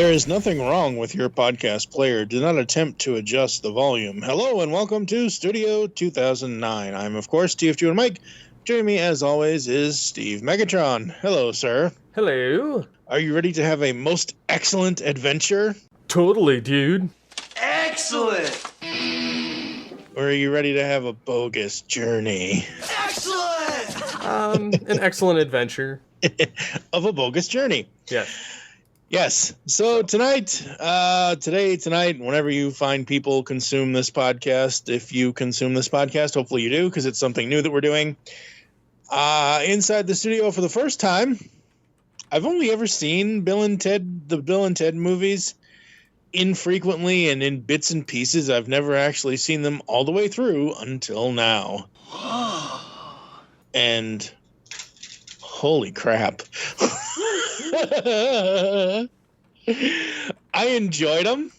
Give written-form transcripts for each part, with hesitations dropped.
There is nothing wrong with your podcast player. Do not attempt to adjust the volume. Hello and welcome to Studio 2009. I'm, of course, TF2 and Mike. Joining me, as always, is Steve Megatron. Hello, sir. Hello. Are you ready to have a most excellent adventure? Totally, dude. Excellent! Or are you ready to have a bogus journey? Excellent! An excellent adventure. Of a bogus journey. Yes. Yes. So tonight, whenever you find people consume this podcast, if you consume this podcast, hopefully you do, because it's something new that we're doing. Inside the studio for the first time, I've only ever seen the Bill and Ted movies infrequently and in bits and pieces. I've never actually seen them all the way through until now. And holy crap. I enjoyed them.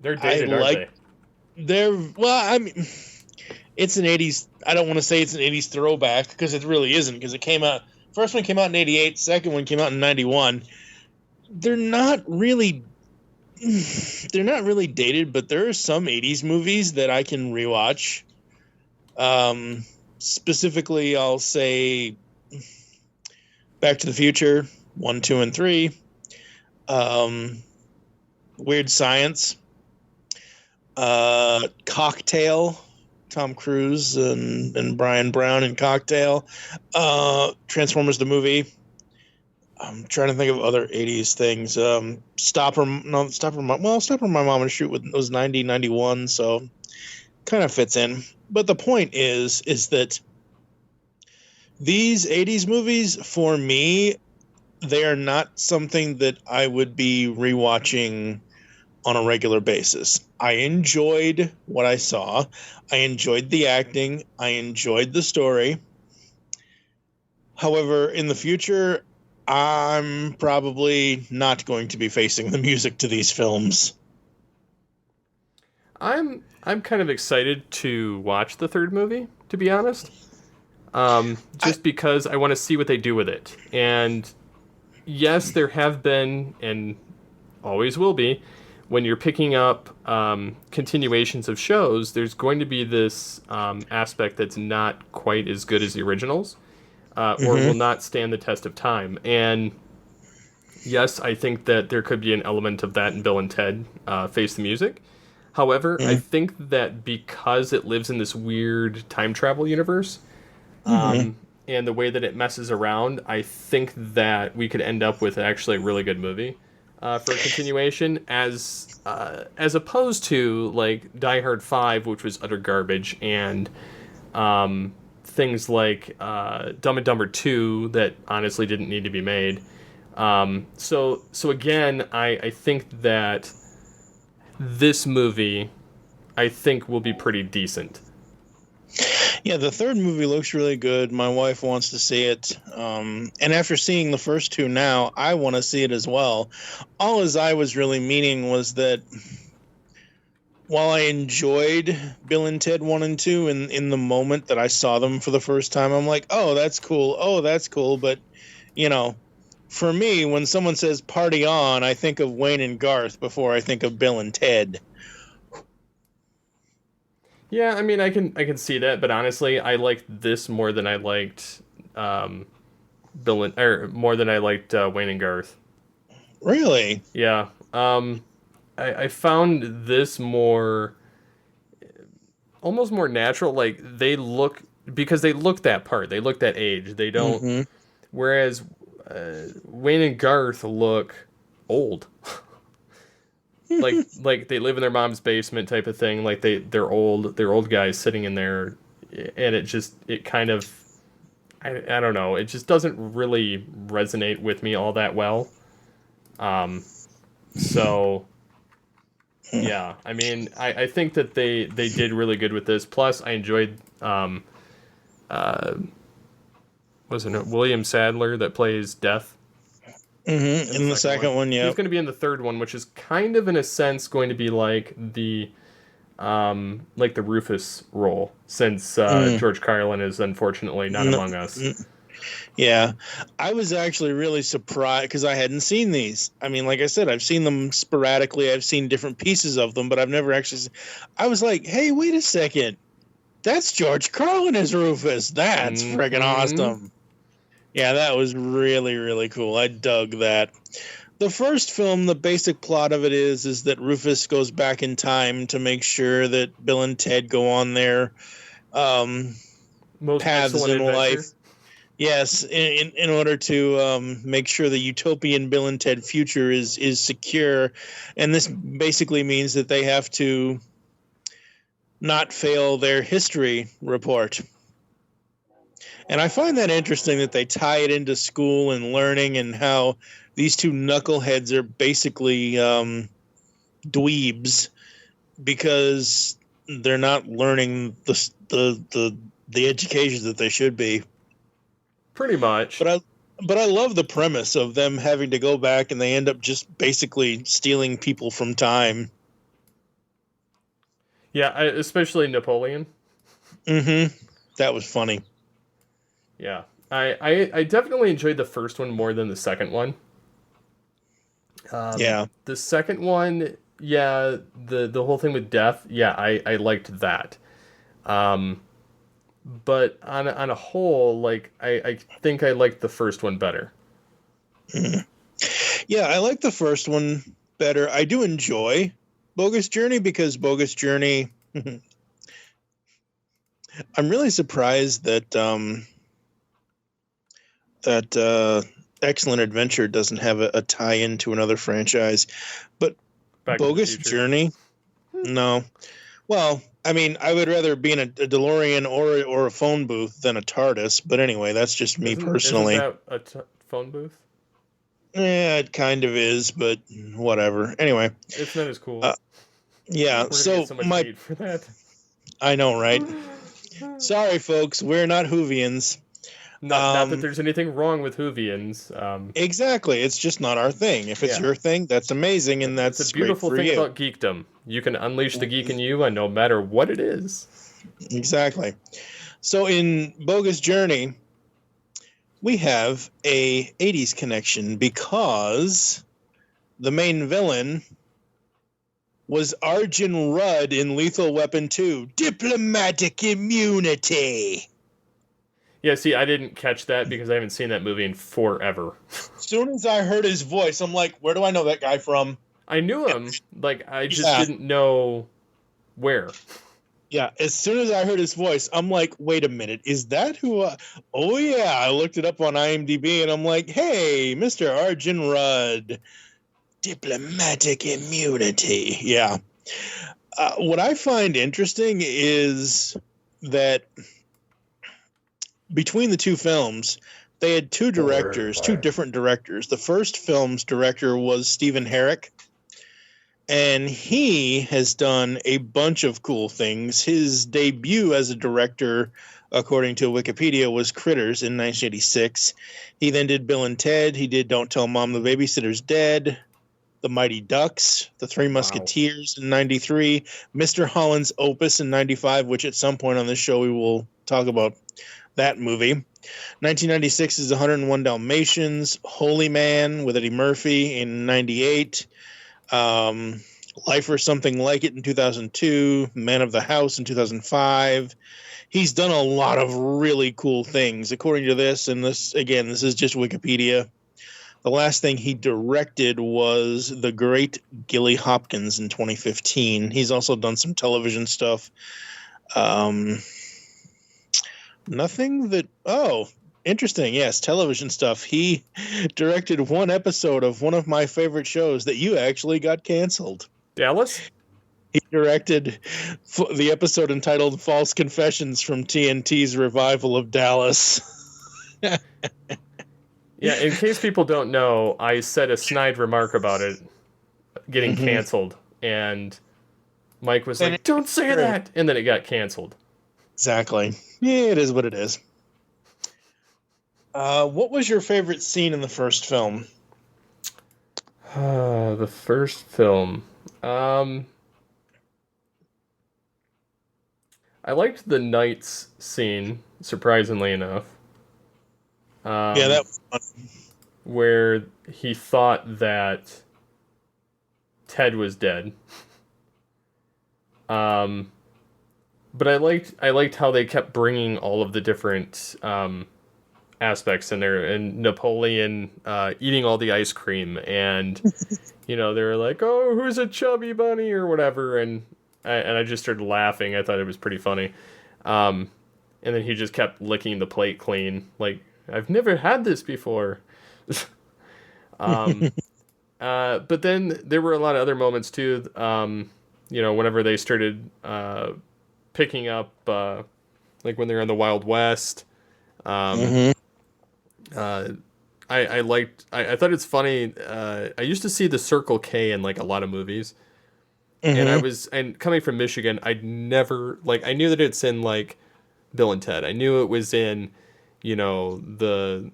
They're dated, aren't they? I mean, it's an 80s. I don't want to say it's an 80s throwback because it really isn't, because it came out. First one came out in 88. Second one came out in 91. They're not really dated, but there are some 80s movies that I can rewatch. Specifically, I'll say Back to the Future 1, 2, and 3. Weird Science. Cocktail. Tom Cruise and Brian Brown in Cocktail. Transformers the movie. I'm trying to think of other 80s things. Stop Her My Mom and Shoot was 90, 91, so kind of fits in. But the point is that these 80s movies, for me, they are not something that I would be rewatching on a regular basis. I enjoyed what I saw. I enjoyed the acting. I enjoyed the story. However, in the future, I'm probably not going to be facing the music to these films. I'm kind of excited to watch the third movie, to be honest. Because I want to see what they do with it. And yes, there have been, and always will be, when you're picking up continuations of shows, there's going to be this aspect that's not quite as good as the originals, or will not stand the test of time. And yes, I think that there could be an element of that in Bill and Ted Face the Music. However, I think that because it lives in this weird time travel universe, and the way that it messes around, I think that we could end up with actually a really good movie for a continuation, as opposed to like Die Hard 5, which was utter garbage, and things like Dumb and Dumber 2 that honestly didn't need to be made. So again, I think that this movie, I think, will be pretty decent. Yeah, the third movie looks really good. My wife wants to see it. And after seeing the first two now, I want to see it as well. All as I was really meaning was that while I enjoyed Bill and Ted 1 and 2 in the moment that I saw them for the first time, I'm like, oh, that's cool. Oh, that's cool. But, you know, for me, when someone says party on, I think of Wayne and Garth before I think of Bill and Ted. Yeah, I mean, I can see that, but honestly, I liked this more than I liked more than I liked Wayne and Garth. Really? Yeah. I found this almost more natural. Like, because they look that part, they look that age. They don't. Whereas Wayne and Garth look old. like they live in their mom's basement type of thing. Like they're old guys sitting in there, and it kind of, I don't know. It just doesn't really resonate with me all that well. So yeah, I mean, I think that they did really good with this. Plus, I enjoyed wasn't it William Sadler that plays Death? In the second one, yeah. He's going to be in the third one, which is kind of, in a sense, going to be like the Rufus role, since George Carlin is unfortunately not among us. Yeah, I was actually really surprised because I hadn't seen these. I mean, like I said, I've seen them sporadically. I've seen different pieces of them, but I've never actually. I was like, hey, wait a second. That's George Carlin as Rufus. That's friggin' awesome. Yeah, that was really, really cool. I dug that. The first film, the basic plot of it is that Rufus goes back in time to make sure that Bill and Ted go on their Most paths excellent in adventure. life. Yes, in order to make sure the utopian Bill and Ted future is secure, and this basically means that they have to not fail their history report. And I find that interesting that they tie it into school and learning and how these two knuckleheads are basically dweebs because they're not learning the education that they should be. Pretty much. But I love the premise of them having to go back and they end up just basically stealing people from time. Yeah, especially Napoleon. Mm-hmm. That was funny. Yeah. I definitely enjoyed the first one more than the second one. Yeah. The second one, yeah, the whole thing with death, yeah, I liked that. But on a whole, like I think I liked the first one better. Yeah, I like the first one better. I do enjoy Bogus Journey because Bogus Journey. I'm really surprised that Excellent Adventure doesn't have a tie-in to another franchise, but Back to the Bogus Future. Journey, no. Well, I mean, I would rather be in a DeLorean or a phone booth than a TARDIS. But anyway, that's just me personally. Isn't that a phone booth? Yeah, it kind of is, but whatever. Anyway, It's not as cool. yeah. We're gonna So get so much hate for that. I know, right? Sorry, folks, we're not Whovians. Not that there's anything wrong with Whovians. Exactly, it's just not our thing. If it's your thing, that's amazing, and that's it's a beautiful great for thing you. about geekdom. You can unleash the geek in you, and no matter what it is. Exactly. So in Bogus Journey, we have a 80s connection because the main villain was Arjun Rudd in Lethal Weapon 2, Diplomatic Immunity. Yeah, see, I didn't catch that because I haven't seen that movie in forever. As soon as I heard his voice, I'm like, where do I know that guy from? I knew him, like, I just didn't know where. Yeah, as soon as I heard his voice, I'm like, wait a minute, is that who oh yeah, I looked it up on IMDb and I'm like, hey, Mr. Arjun Rudd, Diplomatic Immunity. Yeah. What I find interesting is that between the two films, they had two different directors. The first film's director was Stephen Herek, and he has done a bunch of cool things. His debut as a director, according to Wikipedia, was Critters in 1986. He then did Bill and Ted. He did Don't Tell Mom the Babysitter's Dead, The Mighty Ducks, The Three Musketeers in 93, Mr. Holland's Opus in 95, which at some point on this show we will talk about that movie. 1996 is 101 Dalmatians, Holy Man with Eddie Murphy in 98, Life or Something Like It in 2002, Man of the House in 2005. He's done a lot of really cool things. According to this, and this is just Wikipedia, the last thing he directed was The Great Gilly Hopkins in 2015. He's also done some television stuff. Nothing that... Oh, interesting. Yes, television stuff. He directed one episode of one of my favorite shows that you actually got canceled. Dallas? He directed the episode entitled False Confessions from TNT's revival of Dallas. Yeah, in case people don't know, I said a snide remark about it getting canceled, and Mike was like, don't say that! And then it got canceled. Exactly. Yeah, it is what it is. What was your favorite scene in the first film? The first film. I liked the Knights scene, surprisingly enough. Yeah, that was fun. Where he thought that Ted was dead. But I liked how they kept bringing all of the different aspects in there, and Napoleon eating all the ice cream, and they were like, "Oh, who's a chubby bunny?" or whatever, and I just started laughing. I thought it was pretty funny. And then he just kept licking the plate clean, like, I've never had this before. But then there were a lot of other moments too. Whenever they started picking up, like when they're in the Wild West. I thought it's funny. I used to see the Circle K in like a lot of movies, and coming from Michigan, I'd never, like, I knew that it's in like Bill and Ted. I knew it was in, the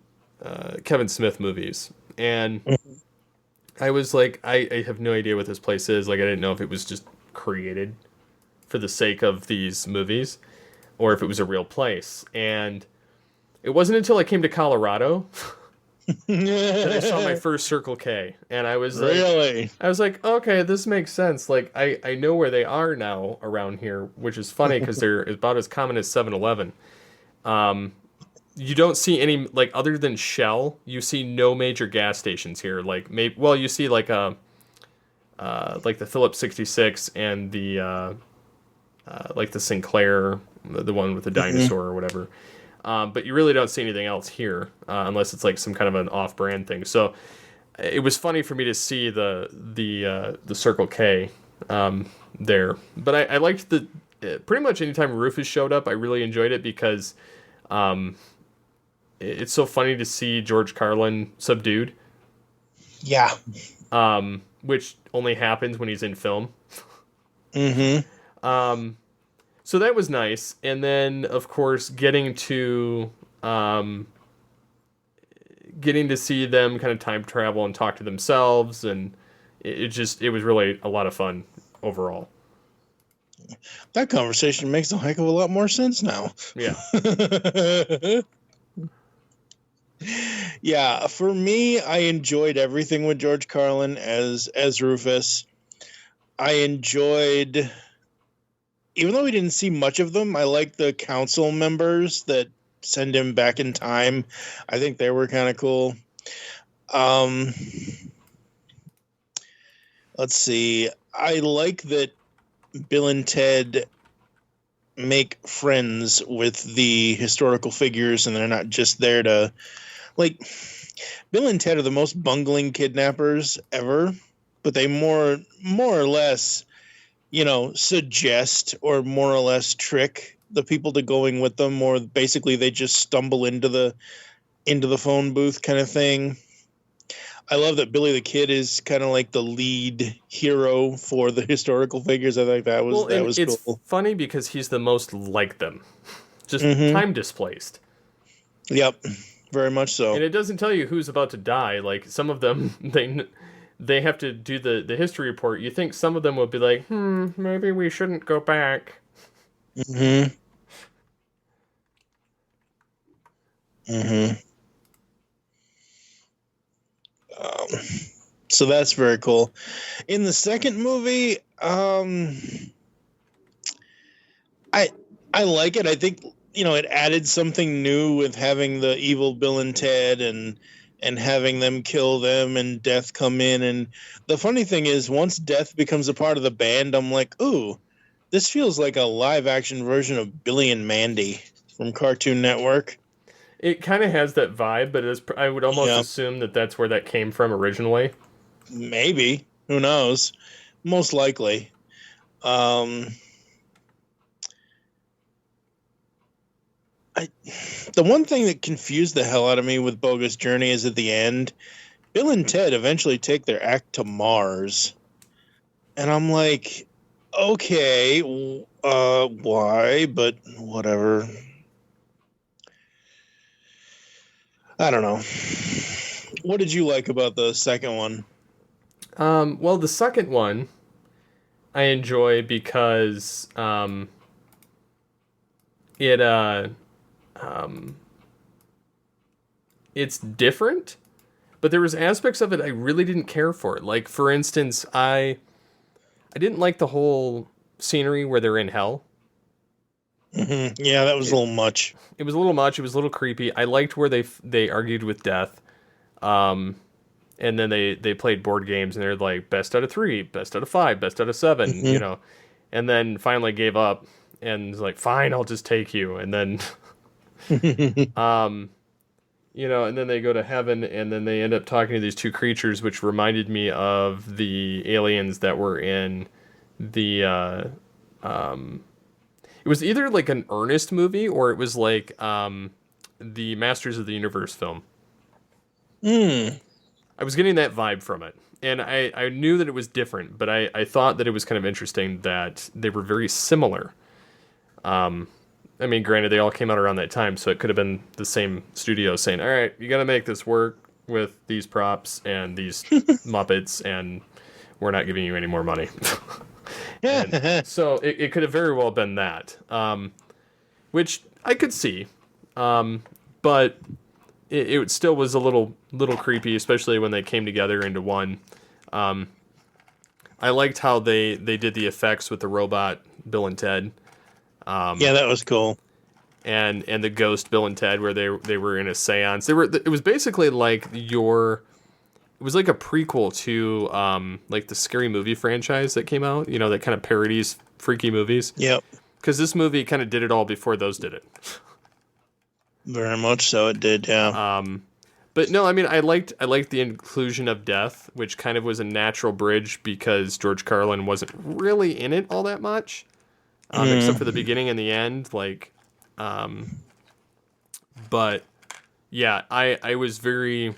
Kevin Smith movies, and I was like, I have no idea what this place is. Like, I didn't know if it was just created for the sake of these movies, or if it was a real place. And it wasn't until I came to Colorado that I saw my first Circle K, and I was like, really? I was like, okay, this makes sense. Like, I know where they are now around here, which is funny because they're about as common as 7-Eleven. You don't see any, like, other than Shell, you see no major gas stations here. Like, you see like the Phillips 66 and the like the Sinclair, the one with the dinosaur or whatever. But you really don't see anything else here, unless it's like some kind of an off-brand thing. So it was funny for me to see the Circle K there. But I liked pretty much anytime Rufus showed up, I really enjoyed it because it's so funny to see George Carlin subdued. Yeah. Which only happens when he's in film. Mm-hmm. So that was nice. And then, of course, getting to see them kind of time travel and talk to themselves, and it was really a lot of fun overall. That conversation makes a heck of a lot more sense now. Yeah. Yeah, for me, I enjoyed everything with George Carlin as Rufus. I enjoyed, even though we didn't see much of them, I liked the council members that send him back in time. I think they were kind of cool. Let's see. I like that Bill and Ted make friends with the historical figures, and they're not just there to, like, Bill and Ted are the most bungling kidnappers ever, but they more or less, suggest or more or less trick the people to going with them, or basically they just stumble into the phone booth kind of thing. I love that Billy the Kid is kind of like the lead hero for the historical figures. I think that was cool. It's funny because he's the most like them, just time displaced. Yep, very much so. And it doesn't tell you who's about to die. Like, some of them, they have to do the history report. You think some of them would be like, maybe we shouldn't go back. Mm-hmm. Mm-hmm. So that's very cool. In the second movie, I like it. I think, it added something new with having the evil Bill and Ted and having them kill them and Death come in. And the funny thing is, once Death becomes a part of the band, I'm like, ooh, this feels like a live action version of Billy and Mandy from Cartoon Network. It kind of has that vibe, but I would almost assume that that's where that came from originally. Maybe. Who knows? Most likely. The one thing that confused the hell out of me with Bogus Journey is at the end, Bill and Ted eventually take their act to Mars. And I'm like, okay, why? But whatever. I don't know. What did you like about the second one? Well, the second one I enjoy because it's different, but there was aspects of it I really didn't care for. Like, for instance, I didn't like the whole scenery where they're in hell. Mm-hmm. Yeah, that was a little much. It was a little much. It was a little creepy. I liked where they argued with death. And then they played board games, and they're like, best out of 3, best out of 5, best out of 7, Mm-hmm. you know. And then finally gave up and was like, fine, I'll just take you. And then, you know, and then they go to heaven, and then they end up talking to these two creatures, which reminded me of the aliens that were in the, it was either like an Ernest movie, or it was like the Masters of the Universe film. I was getting that vibe from it. And I knew that it was different, but I thought that it was kind of interesting that they were very similar. I mean, granted, they all came out around that time, so it could have been the same studio saying, all right, you got to make this work with these props and these Muppets, and we're not giving you any more money. And so it could have very well been that, which I could see, but it still was a little creepy, especially when they came together into one. I liked how they did the effects with the robot Bill and Ted. Yeah, that was cool. And the ghost Bill and Ted, where they were in a seance. It was basically like it was like a prequel to like the Scary Movie franchise that came out, you know, that kind of parodies freaky movies. Yep. Because this movie kind of did it all before those did it. Very much so it did, yeah. But no, I mean, I liked the inclusion of death, which kind of was a natural bridge because George Carlin wasn't really in it all that much, except for the beginning and the end. Like, but yeah, I was very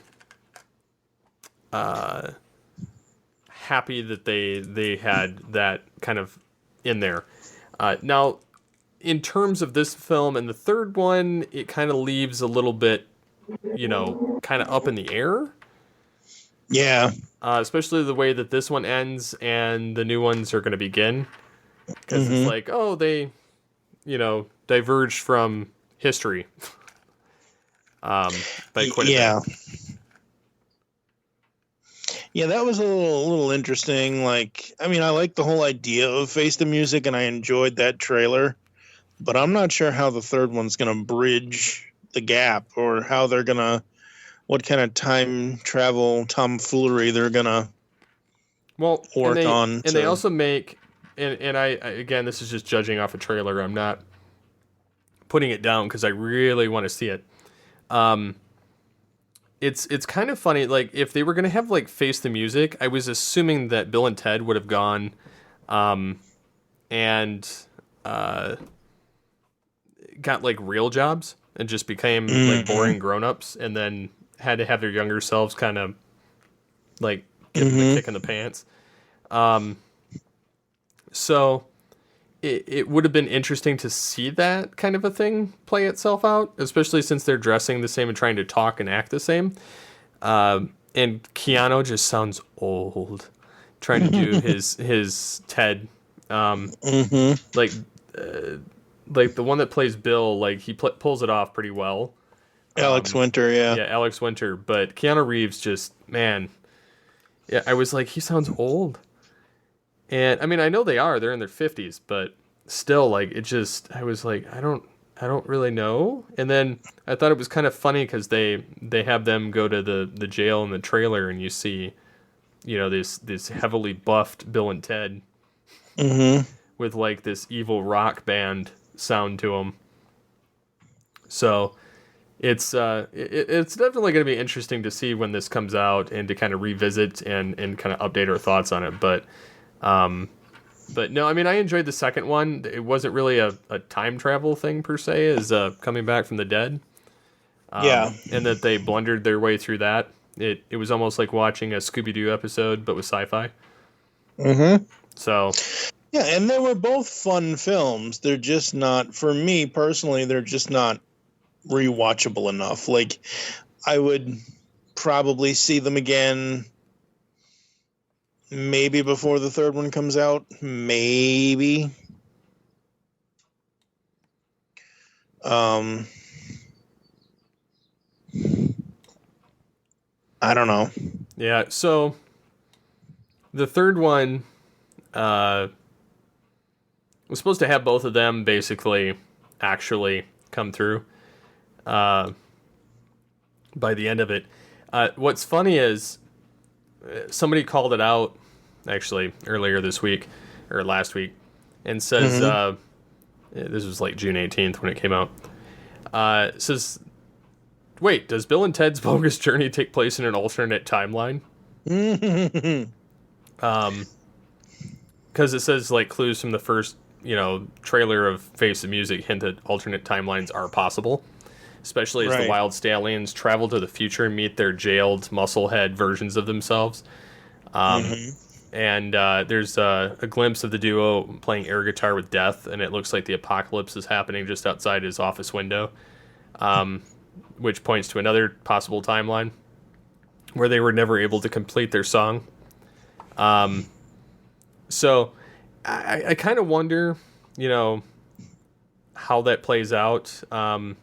happy that they had that kind of in there. Now, in terms of this film and the third one, it kind of leaves a little bit, you know, kind of up in the air. Yeah. Especially the way that this one ends and the new ones are going to begin. Because it's like, oh, they, you know, diverged from history. By quite a bit. Yeah, that was a little interesting. Like, I mean, I like the whole idea of Face the Music, and I enjoyed that trailer. But I'm not sure how the third one's going to bridge the gap, or how they're going to, what kind of time travel tomfoolery they're going to work on. And they also make, and I, again, this is just judging off a trailer. I'm not putting it down because I really want to see it. It's kind of funny. Like, if they were going to have, like, Face the Music, I was assuming that Bill and Ted would have gone and got, like, real jobs and just became, like, boring grown-ups, and then had to have their younger selves kind of, like, give them the kick in the pants. So it would have been interesting to see that kind of a thing play itself out, especially since they're dressing the same and trying to talk and act the same. And Keanu just sounds old, trying to do his Ted. Like the one that plays Bill, like he pulls it off pretty well. Alex Winter, yeah. Yeah, Alex Winter. But Keanu Reeves just, man. Yeah, I was like, he sounds old. And I mean, I know they're in their 50s, but still, like, it just, I was like, I don't really know. And then I thought it was kind of funny because they have them go to the jail in the trailer, and you see, you know, this heavily buffed Bill and Ted with like this evil rock band sound to them. So it's definitely going to be interesting to see when this comes out and to kind of revisit and kind of update our thoughts on it. But no, I mean, I enjoyed the second one. It wasn't really a time travel thing per se, as coming back from the dead. And that they blundered their way through that. It was almost like watching a Scooby-Doo episode, but with sci-fi. So, yeah, and they were both fun films. They're just not, for me personally, they're just not rewatchable enough. Like, I would probably see them again maybe before the third one comes out. Maybe. I don't know. Yeah, so the third one was supposed to have both of them basically actually come through by the end of it. What's funny is somebody called it out actually earlier this week or last week and says this was like June 18th when it came out. Says, wait, does Bill and Ted's Bogus Journey take place in an alternate timeline? Because it says like clues from the first, trailer of Face of Music hint that alternate timelines are possible, especially as the Wild Stallions travel to the future and meet their jailed musclehead versions of themselves. And there's a glimpse of the duo playing air guitar with Death, and it looks like the apocalypse is happening just outside his office window, which points to another possible timeline where they were never able to complete their song. So I kind of wonder, how that plays out. And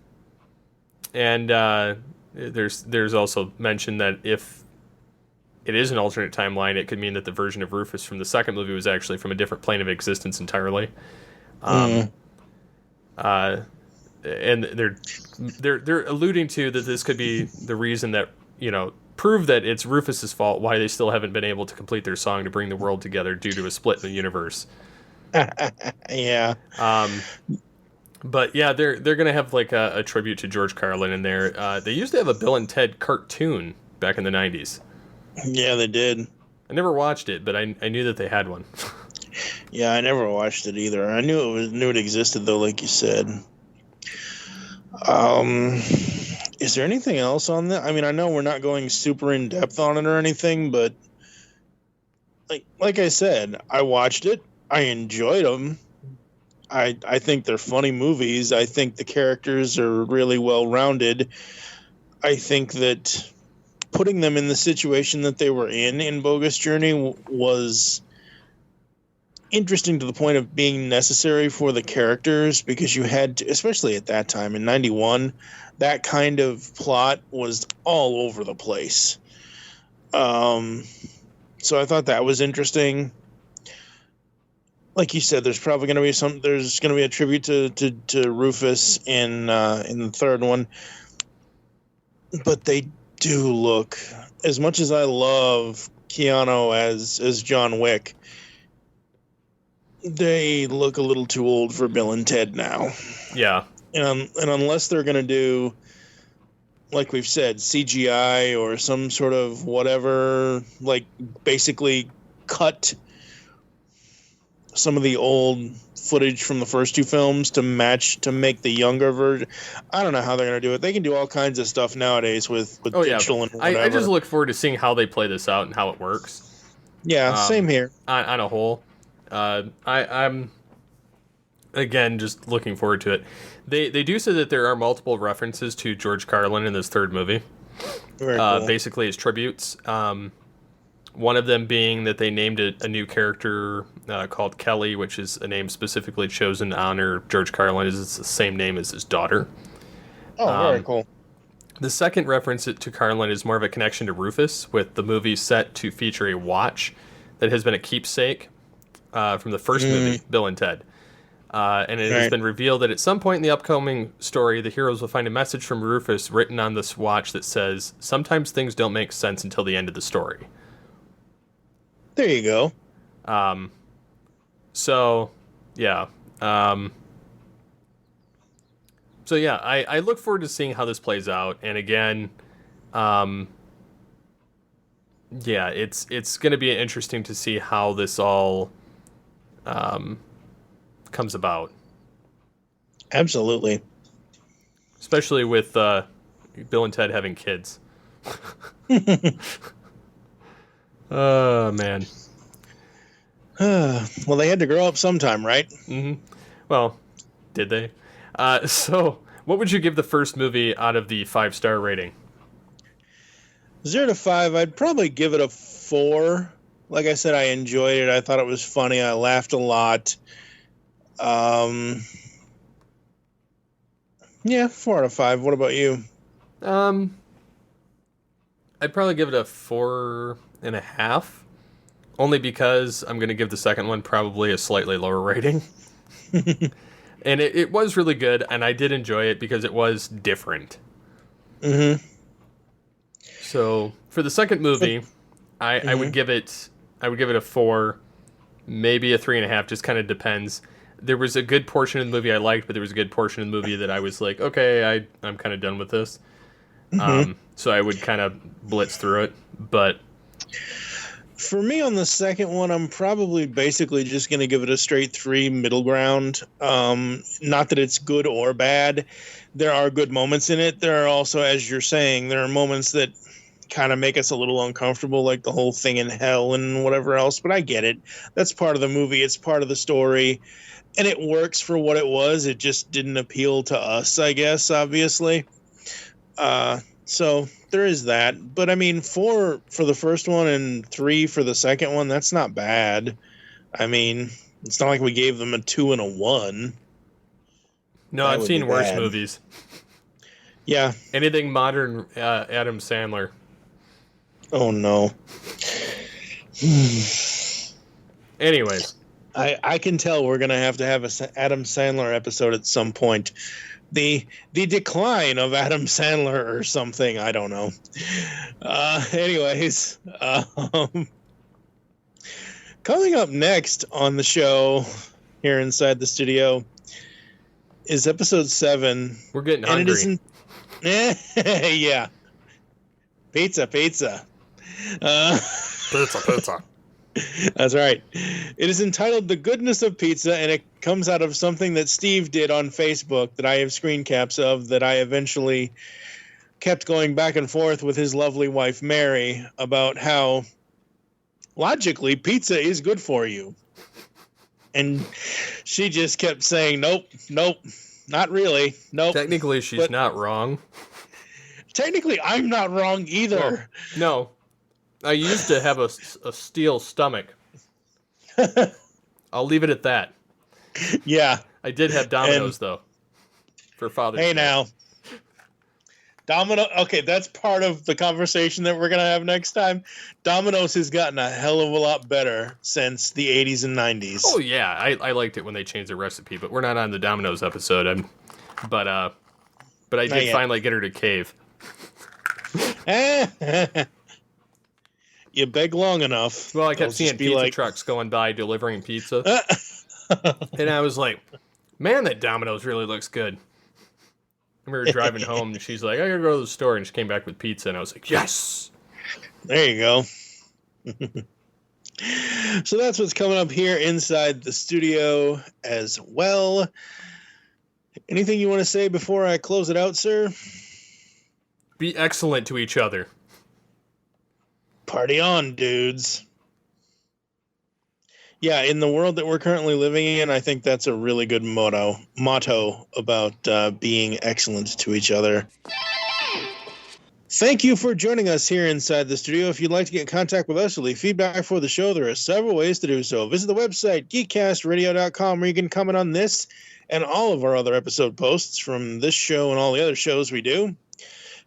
there's also mention that if it is an alternate timeline, it could mean that the version of Rufus from the second movie was actually from a different plane of existence entirely. And they're alluding to that this could be the reason that, prove that it's Rufus's fault why they still haven't been able to complete their song to bring the world together due to a split in the universe. Yeah. But yeah, they're gonna have like a tribute to George Carlin in there. They used to have a Bill and Ted cartoon back in the 90s. Yeah, they did. I never watched it, but I knew that they had one. Yeah, I never watched it either. I knew it existed though, like you said. Is there anything else on that? I mean, I know we're not going super in depth on it or anything, but like I said, I watched it. I enjoyed them. I think they're funny movies. I think the characters are really well rounded. I think that putting them in the situation that they were in Bogus Journey was interesting to the point of being necessary for the characters, because you had to, especially at that time in 91, that kind of plot was all over the place. So I thought that was interesting. Like you said, there's going to be a tribute to Rufus in the third one, but they do look, as much as I love Keanu as John Wick, they look a little too old for Bill and Ted now. Yeah. And unless they're going to do, like we've said, CGI or some sort of whatever, like basically cut some of the old footage from the first two films to make the younger version. I don't know how they're going to do it. They can do all kinds of stuff nowadays with digital and whatever. I just look forward to seeing how they play this out and how it works. Yeah, same here. On a whole. I'm again just looking forward to it. They do say that there are multiple references to George Carlin in this third movie. Very cool. Basically as tributes. One of them being that they named it a new character called Kelly, which is a name specifically chosen to honor George Carlin. It's the same name as his daughter. Oh, very cool. The second reference to Carlin is more of a connection to Rufus, with the movie set to feature a watch that has been a keepsake from the first movie, Bill and Ted. And it has been revealed that at some point in the upcoming story, the heroes will find a message from Rufus written on this watch that says, "Sometimes things don't make sense until the end of the story." There you go. So, yeah. I look forward to seeing how this plays out. And again, it's going to be interesting to see how this all comes about. Absolutely. Especially with Bill and Ted having kids. Oh, man. Well, they had to grow up sometime, right? Mm-hmm. Well, did they? So, what would you give the first movie out of the 5-star rating? 0 to 5, I'd probably give it a 4. Like I said, I enjoyed it. I thought it was funny. I laughed a lot. Yeah, 4 out of 5. What about you? I'd probably give it a 4.5. Only because I'm going to give the second one probably a slightly lower rating. And it was really good, and I did enjoy it because it was different. Mm-hmm. So for the second movie, I would give it a 4, maybe a 3.5. Just kind of depends. There was a good portion of the movie I liked, but there was a good portion of the movie that I was like, okay, I'm kind of done with this. Mm-hmm. So I would kind of blitz through it, but. For me on the second one, I'm probably basically just going to give it a straight 3 middle ground. Not that it's good or bad. There are good moments in it. There are also, as you're saying, there are moments that kind of make us a little uncomfortable, like the whole thing in hell and whatever else. But I get it. That's part of the movie. It's part of the story. And it works for what it was. It just didn't appeal to us, I guess, obviously. So there is that. But I mean, 4 for the first one and 3 for the second one, that's not bad. I mean, it's not like we gave them a 2 and a 1. No, I've seen worse movies. Yeah. Anything modern Adam Sandler. Oh, no. Anyways. I can tell we're going to have an Adam Sandler episode at some point. The decline of Adam Sandler or something. I don't know. Anyways, coming up next on the show here inside the studio is episode 7. We're getting hungry. Yeah. Pizza. Pizza. That's right. It is entitled The Goodness of Pizza, and it comes out of something that Steve did on Facebook that I have screen caps of, that I eventually kept going back and forth with his lovely wife, Mary, about how logically pizza is good for you. And she just kept saying, nope, not really. Nope. Technically, she's not wrong. Technically, I'm not wrong either. No. I used to have a steel stomach. I'll leave it at that. Yeah. I did have Domino's, though, for Father's Day. Hey, now. Domino. Okay, that's part of the conversation that we're going to have next time. Domino's has gotten a hell of a lot better since the 80s and 90s. Oh, yeah. I liked it when they changed the recipe, but we're not on the Domino's episode. But I did finally get her to cave. You beg long enough. Well, I kept seeing pizza trucks going by delivering pizza. And I was like, man, that Domino's really looks good. And we were driving home, and she's like, I gotta go to the store. And she came back with pizza, and I was like, yes! There you go. So that's what's coming up here inside the studio as well. Anything you want to say before I close it out, sir? Be excellent to each other. Party on, dudes. Yeah, in the world that we're currently living in, I think that's a really good motto about being excellent to each other. Thank you for joining us here inside the studio. If you'd like to get in contact with us or leave feedback for the show, there are several ways to do so. Visit the website, geekcastradio.com, where you can comment on this and all of our other episode posts from this show and all the other shows we do.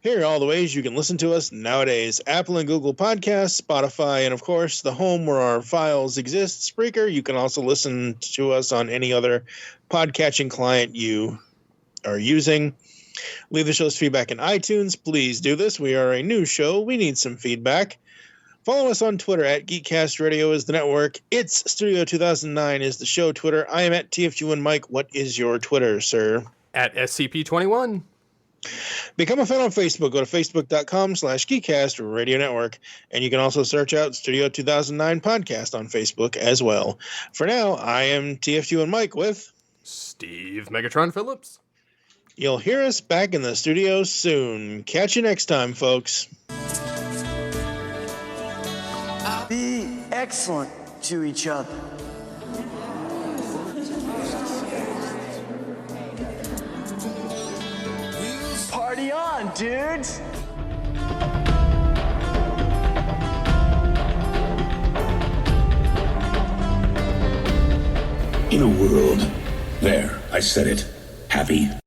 Here are all the ways you can listen to us nowadays: Apple and Google Podcasts, Spotify, and of course, the home where our files exist, Spreaker. You can also listen to us on any other podcatching client you are using. Leave the show's feedback in iTunes. Please do this. We are a new show. We need some feedback. Follow us on Twitter at Geekcast Radio is the network. It's Studio 2009 is the show Twitter. I am at TFU and Mike. What is your Twitter, sir? At SCP-21. Become a fan on Facebook. Go to facebook.com/Geekcast Radio Network. And you can also search out Studio 2009 Podcast on Facebook as well. For now, I am TFU and Mike with Steve Megatron Phillips. You'll hear us back in the studio soon. Catch you next time, folks. Be excellent to each other. Party on, dudes! In a world, there, I said it, happy,